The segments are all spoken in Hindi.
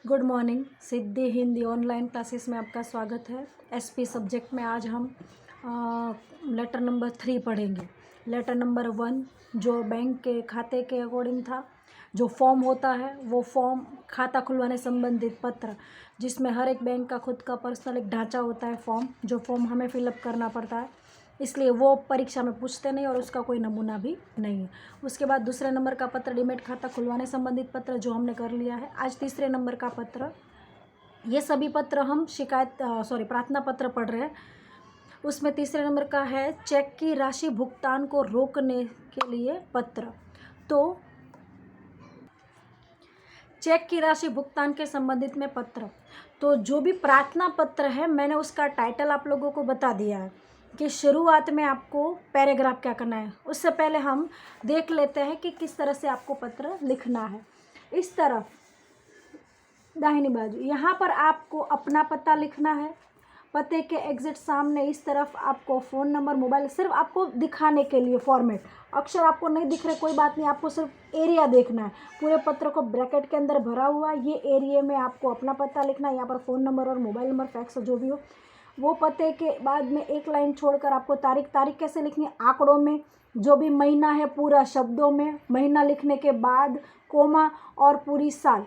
Good morning. Siddhi Hindi online classes में आपका स्वागत है। एसपी सब्जेक्ट में आज हम लेटर नंबर 3 पढ़ेंगे। लेटर नंबर 1 जो बैंक के खाते के अकॉर्डिंग था, जो फॉर्म होता है वो फॉर्म खाता खुलवाने संबंधित पत्र, जिसमें हर एक बैंक का खुद का पर्सनल एक ढांचा होता है फॉर्म, जो फॉर्म हमें फिलअप करना पड़ता है, इसलिए वो परीक्षा में पूछते नहीं और उसका कोई नमूना भी नहीं है। उसके बाद दूसरे नंबर का पत्र डीमैट खाता खुलवाने संबंधित पत्र जो हमने कर लिया है। आज तीसरे नंबर का पत्र, ये सभी पत्र हम प्रार्थना पत्र पढ़ रहे हैं। उसमें तीसरे नंबर का है चेक की राशि भुगतान को रोकने के लिए पत्र। तो चेक की राशि भुगतान के संबंधित में पत्र, तो जो भी प्रार्थना पत्र है मैंने उसका टाइटल आप लोगों को बता दिया है कि शुरुआत में आपको पैराग्राफ क्या करना है। उससे पहले हम देख लेते हैं कि किस तरह से आपको पत्र लिखना है। इस तरफ दाहिनी बाजू यहाँ पर आपको अपना पता लिखना है। पते के एग्जिट सामने इस तरफ आपको फ़ोन नंबर, मोबाइल, सिर्फ आपको दिखाने के लिए फॉर्मेट। अक्षर आपको नहीं दिख रहे कोई बात नहीं, आपको सिर्फ एरिया देखना है। पूरे पत्र को ब्रैकेट के अंदर भरा हुआ ये एरिया में आपको अपना पता लिखना है। यहाँ पर फ़ोन नंबर और मोबाइल नंबर, फैक्स जो भी हो वो पते के बाद में एक लाइन छोड़कर आपको तारीख कैसे लिखनी है, आंकड़ों में। जो भी महीना है पूरा शब्दों में, महीना लिखने के बाद कोमा और पूरी साल।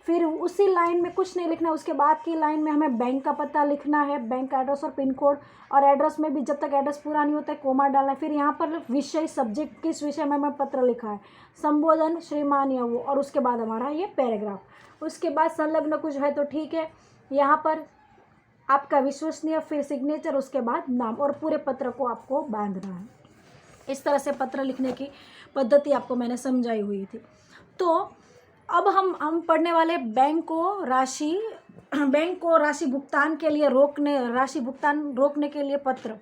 फिर उसी लाइन में कुछ नहीं लिखना, उसके बाद की लाइन में हमें बैंक का पता लिखना है, बैंक का एड्रेस और पिन कोड। और एड्रेस में भी जब तक एड्रेस पूरा नहीं होता है कोमा डालना है। फिर यहाँ पर विषय, सब्जेक्ट, किस विषय में हमें पत्र लिखा है, संबोधन, श्रीमान या वो, और उसके बाद हमारा ये पैराग्राफ। उसके बाद संलग्न कुछ है तो ठीक है, यहाँ पर आपका विश्वसनीय, फिर सिग्नेचर, उसके बाद नाम, और पूरे पत्र को आपको बांधना है। इस तरह से पत्र लिखने की पद्धति आपको मैंने समझाई हुई थी। तो अब हम पढ़ने वाले बैंक को राशि भुगतान के लिए राशि भुगतान रोकने के लिए पत्र।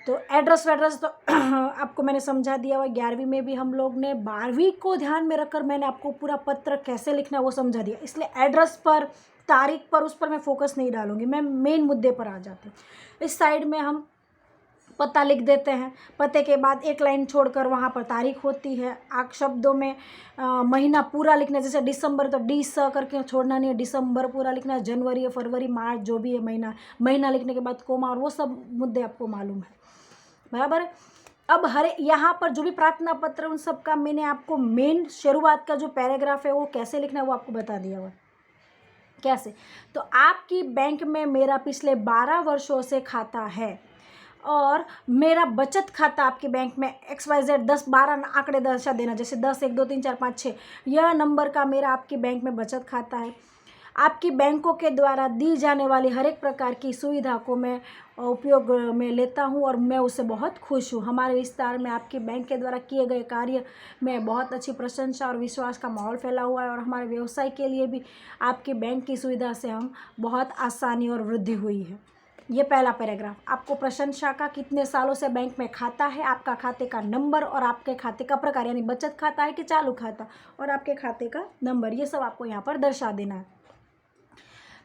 तो एड्रेस तो आपको मैंने समझा दिया हुआ। 11वीं में भी हम लोग ने 12वीं को ध्यान में रखकर मैंने आपको पूरा पत्र कैसे लिखना है वो समझा दिया, इसलिए एड्रेस पर, तारीख पर, उस पर मैं फोकस नहीं डालूंगी, मैं मेन मुद्दे पर आ जाती हूँ। इस साइड में हम पता लिख देते हैं, पते के बाद एक लाइन छोड़कर वहाँ पर तारीख होती है। शब्दों में महीना पूरा लिखना है, जैसे दिसंबर तो डी स करके छोड़ना नहीं है, दिसंबर पूरा लिखना है, जनवरी, फरवरी, मार्च, जो भी है महीना लिखने के बाद कोमा, और वो सब मुद्दे आपको मालूम है, बराबर है। अब यहाँ पर जो भी प्रार्थना पत्र उन सब का मैंने आपको मेन शुरुआत का जो पैराग्राफ है वो कैसे लिखना है वो आपको बता दिया हुआ। कैसे? तो आपकी बैंक में मेरा पिछले 12 वर्षों से खाता है और मेरा बचत खाता आपके बैंक में XYZ 10-12 आंकड़े दर्शा देना, जैसे 10, 1, 2, 3, 4, 5, 6 यह नंबर का मेरा आपकी बैंक में बचत खाता है। आपकी बैंकों के द्वारा दी जाने वाली हर एक प्रकार की सुविधा को मैं उपयोग में लेता हूं और मैं उससे बहुत खुश हूं। हमारे विस्तार में आपके बैंक के द्वारा किए गए कार्य में बहुत अच्छी प्रशंसा और विश्वास का माहौल फैला हुआ है और हमारे व्यवसाय के लिए भी आपके बैंक की सुविधा से हम बहुत आसानी और वृद्धि हुई है। ये पहला पैराग्राफ आपको प्रशंसा का, कितने सालों से बैंक में खाता है, आपका खाते का नंबर और आपके खाते का प्रकार, यानी बचत खाता है कि चालू खाता, और आपके खाते का नंबर, ये सब आपको यहाँ पर दर्शा देना है।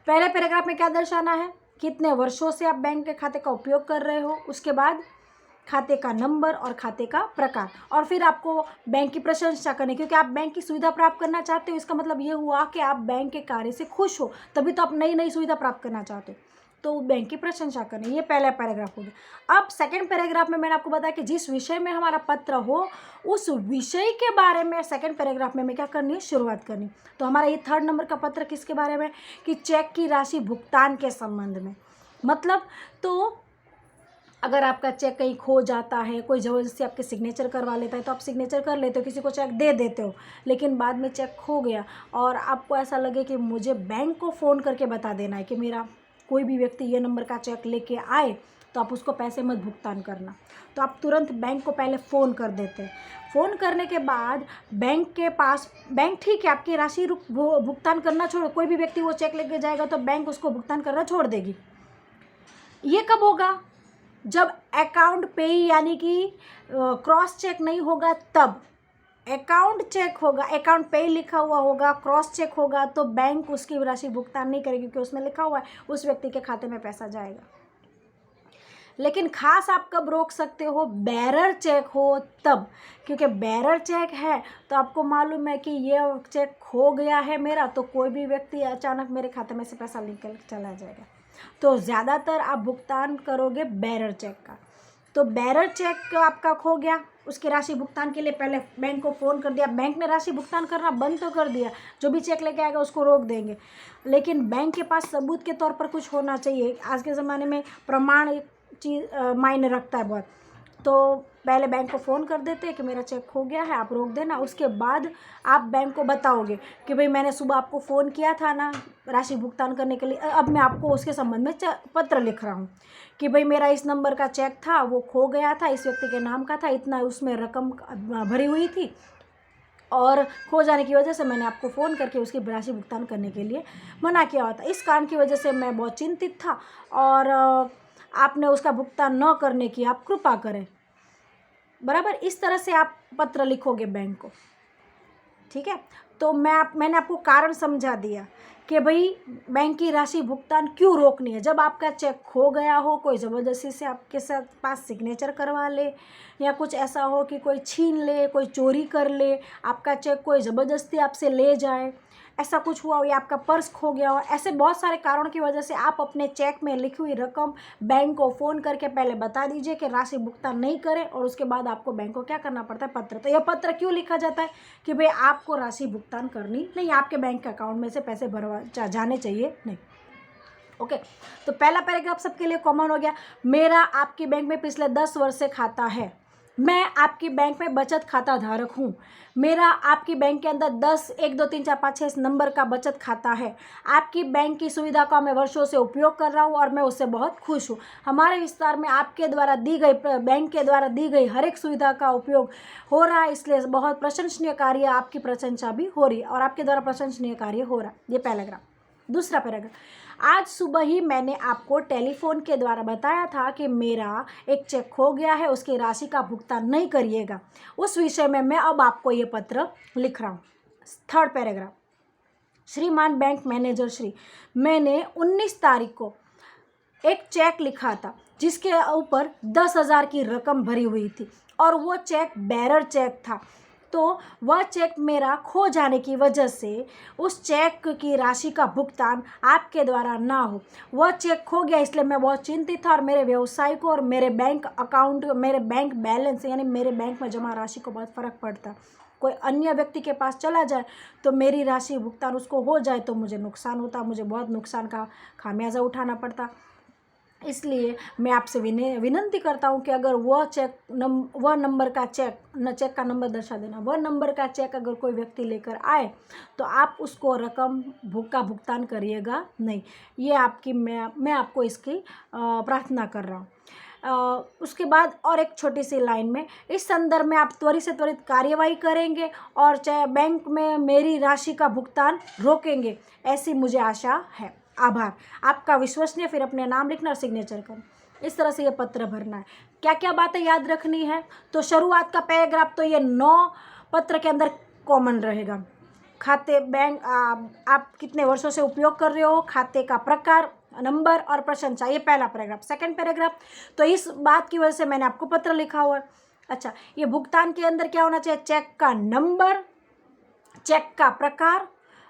पहले पैराग्राफ में क्या दर्शाना है, कितने वर्षों से आप बैंक के खाते का उपयोग कर रहे हो, उसके बाद खाते का नंबर और खाते का प्रकार, और फिर आपको बैंक की प्रशंसा करनी, क्योंकि आप बैंक की सुविधा प्राप्त करना चाहते हो। इसका मतलब ये हुआ कि आप बैंक के कार्य से खुश हो, तभी तो आप नई सुविधा प्राप्त करना चाहते हो, तो बैंक की प्रशंसा करनी। ये पहला पैराग्राफ हो गया। अब सेकंड पैराग्राफ में मैंने आपको बताया कि जिस विषय में हमारा पत्र हो उस विषय के बारे में सेकंड पैराग्राफ में क्या करनी है, शुरुआत करनी। तो हमारा ये 3rd नंबर का पत्र किसके बारे में, कि चेक की राशि भुगतान के संबंध में। मतलब तो अगर आपका चेक कहीं खो जाता है, कोई ज़बरदस्ती आपके सिग्नेचर करवा लेता है तो आप सिग्नेचर कर लेते हो, किसी को चेक दे देते हो, लेकिन बाद में चेक खो गया और आपको ऐसा लगे कि मुझे बैंक को फ़ोन करके बता देना है कि मेरा कोई भी व्यक्ति ये नंबर का चेक लेके आए तो आप उसको पैसे मत भुगतान करना, तो आप तुरंत बैंक को पहले फ़ोन कर देते हैं। फ़ोन करने के बाद बैंक के पास, बैंक ठीक है आपकी राशि भुगतान करना छोड़, कोई भी व्यक्ति वो चेक लेके जाएगा तो बैंक उसको भुगतान करना छोड़ देगी। ये कब होगा, जब अकाउंट पेई यानी कि क्रॉस चेक नहीं होगा, तब अकाउंट चेक होगा, अकाउंट पे लिखा हुआ होगा, क्रॉस चेक होगा तो बैंक उसकी राशि भुगतान नहीं करेगी, क्योंकि उसमें लिखा हुआ है उस व्यक्ति के खाते में पैसा जाएगा। लेकिन खास आप कब रोक सकते हो, बेरर चेक हो तब, क्योंकि बेरर चेक है तो आपको मालूम है कि ये चेक खो गया है मेरा, तो कोई भी व्यक्ति अचानक मेरे खाते में से पैसा निकल चला जाएगा। तो ज़्यादातर आप भुगतान करोगे बेरर चेक का। तो बेरर चेक आपका खो गया, उसकी राशि भुगतान के लिए पहले बैंक को फ़ोन कर दिया, बैंक ने राशि भुगतान करना बंद तो कर दिया, जो भी चेक लेके आएगा उसको रोक देंगे, लेकिन बैंक के पास सबूत के तौर पर कुछ होना चाहिए। आज के ज़माने में प्रमाण एक चीज़ मायने रखता है बहुत। तो पहले बैंक को फ़ोन कर देते हैं कि मेरा चेक खो गया है, आप रोक देना। उसके बाद आप बैंक को बताओगे कि भाई मैंने सुबह आपको फ़ोन किया था ना राशि भुगतान करने के लिए, अब मैं आपको उसके संबंध में पत्र लिख रहा हूँ कि भाई मेरा इस नंबर का चेक था, वो खो गया था, इस व्यक्ति के नाम का था, इतना उसमें रकम भरी हुई थी और खो जाने की वजह से मैंने आपको फ़ोन करके उसकी राशि भुगतान करने के लिए मना किया हुआ था। इस कारण की वजह से मैं बहुत चिंतित था और आपने उसका भुगतान न करने की आप कृपा करें। बराबर इस तरह से आप पत्र लिखोगे बैंक को, ठीक है। तो मैंने आपको कारण समझा दिया कि भाई बैंक की राशि भुगतान क्यों रोकनी है। जब आपका चेक खो गया हो, कोई ज़बरदस्ती से आपके पास सिग्नेचर करवा ले, या कुछ ऐसा हो कि कोई छीन ले, कोई चोरी कर ले, आपका चेक कोई ज़बरदस्ती आपसे ले जाए, ऐसा कुछ हुआ हो, या आपका पर्स खो गया हो, ऐसे बहुत सारे कारणों की वजह से आप अपने चेक में लिखी हुई रकम बैंक को फ़ोन करके पहले बता दीजिए कि राशि भुगतान नहीं करें, और उसके बाद आपको बैंक को क्या करना पड़ता है, पत्र। तो यह पत्र क्यों लिखा जाता है कि भाई आपको राशि भुगतान करनी नहीं, आपके बैंक के अकाउंट में से पैसे जाने चाहिए नहीं। ओके, तो पहला पैराग्राफ सबके लिए कॉमन हो गया। मेरा आपके बैंक में पिछले 10 वर्ष से खाता है, मैं आपकी बैंक में बचत खाता धारक हूँ, मेरा आपकी बैंक के अंदर 10 1 2 3 4 5 6 नंबर का बचत खाता है, आपकी बैंक की सुविधा का मैं वर्षों से उपयोग कर रहा हूँ और मैं उससे बहुत खुश हूँ। हमारे विस्तार में आपके द्वारा दी गई, बैंक के द्वारा दी गई हर एक सुविधा का उपयोग हो रहा है, इसलिए बहुत प्रशंसनीय कार्य, आपकी प्रशंसा भी हो रही है और आपके द्वारा प्रशंसनीय कार्य हो रहा है। ये पैराग्राफ। दूसरा पैराग्राफ, आज सुबह ही मैंने आपको टेलीफोन के द्वारा बताया था कि मेरा एक चेक खो गया है, उसकी राशि का भुगतान नहीं करिएगा, उस विषय में मैं अब आपको ये पत्र लिख रहा हूँ। थर्ड पैराग्राफ, श्रीमान बैंक मैनेजर श्री, मैंने 19 तारीख को एक चेक लिखा था जिसके ऊपर 10,000 की रकम भरी हुई थी और वो चेक बेरर चेक था। तो वह चेक मेरा खो जाने की वजह से उस चेक की राशि का भुगतान आपके द्वारा ना हो, वह चेक खो गया, इसलिए मैं बहुत चिंतित था और मेरे व्यवसाय को और मेरे बैंक अकाउंट, मेरे बैंक बैलेंस यानी मेरे बैंक में जमा राशि को बहुत फ़र्क पड़ता। कोई अन्य व्यक्ति के पास चला जाए तो मेरी राशि भुगतान उसको हो जाए तो मुझे नुकसान होता, मुझे बहुत नुकसान का खामियाजा उठाना पड़ता। इसलिए मैं आपसे विनंती करता हूं कि अगर वह नंबर का चेक का नंबर दर्शा देना, वह नंबर का चेक अगर कोई व्यक्ति लेकर आए तो आप उसको रकम का भुगतान करिएगा नहीं। ये आपकी मैं आपको इसकी प्रार्थना कर रहा हूँ। उसके बाद और एक छोटी सी लाइन में, इस संदर्भ में आप त्वरित से त्वरित कार्यवाही करेंगे और चाहे बैंक में मेरी राशि का भुगतान रोकेंगे, ऐसी मुझे आशा है। आभार। आपका विश्वसनीय, फिर अपने नाम लिखना और सिग्नेचर करना। इस तरह से ये पत्र भरना है। क्या क्या बातें याद रखनी है, तो शुरुआत का पैराग्राफ तो ये 9 पत्र के अंदर कॉमन रहेगा। खाते, बैंक आप कितने वर्षों से उपयोग कर रहे हो, खाते का प्रकार, नंबर और प्रशंसा, ये पहला पैराग्राफ। सेकंड पैराग्राफ, तो इस बात की वजह से मैंने आपको पत्र लिखा हुआ है। अच्छा, ये भुगतान के अंदर क्या होना चाहिए, चेक का नंबर, चेक का प्रकार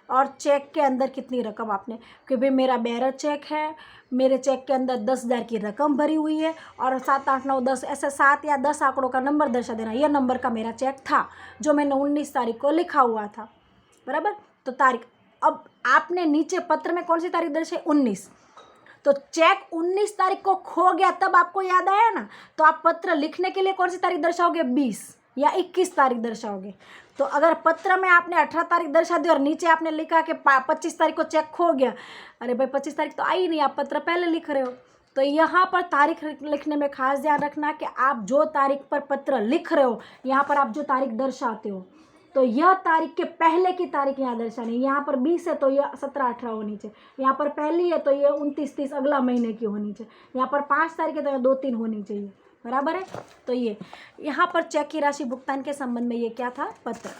और चेक के अंदर कितनी रकम आपने, कि भाई मेरा बेरर चेक है, मेरे चेक के अंदर 10,000 की रकम भरी हुई है और 7 8 9 10 ऐसे 7 या 10 आंकड़ों का नंबर दर्शा देना। यह नंबर का मेरा चेक था जो मैंने 19 तारीख को लिखा हुआ था। बराबर, तो तारीख, अब आपने नीचे पत्र में कौन सी तारीख दर्शाई, 19, तो चेक 19 तारीख को खो गया तब आपको याद आया ना, तो आप पत्र लिखने के लिए कौन सी तारीख दर्शाओगे, 20 या 21 तारीख दर्शाओगे। तो अगर पत्र में आपने 18 तारीख दर्शा दी और नीचे आपने लिखा कि 25 तारीख को चेक खो गया, अरे भाई 25 तारीख तो आई नहीं, आप पत्र पहले लिख रहे हो। तो यहाँ पर तारीख लिखने में खास ध्यान रखना कि आप जो तारीख पर पत्र लिख रहे हो, यहाँ पर आप जो तारीख दर्शाते हो, तो यह तारीख के पहले की तारीख यहाँ दर्शानी। यहाँ पर 20 है तो यह 17 18 होनी चाहिए, यहाँ पर पहली है तो यह 29 30 अगला महीने की होनी चाहिए, यहाँ पर 5 तारीख है तो 2 3 होनी चाहिए। बराबर है। तो ये यहाँ पर चेक की राशि भुगतान के संबंध में ये क्या था, पत्र।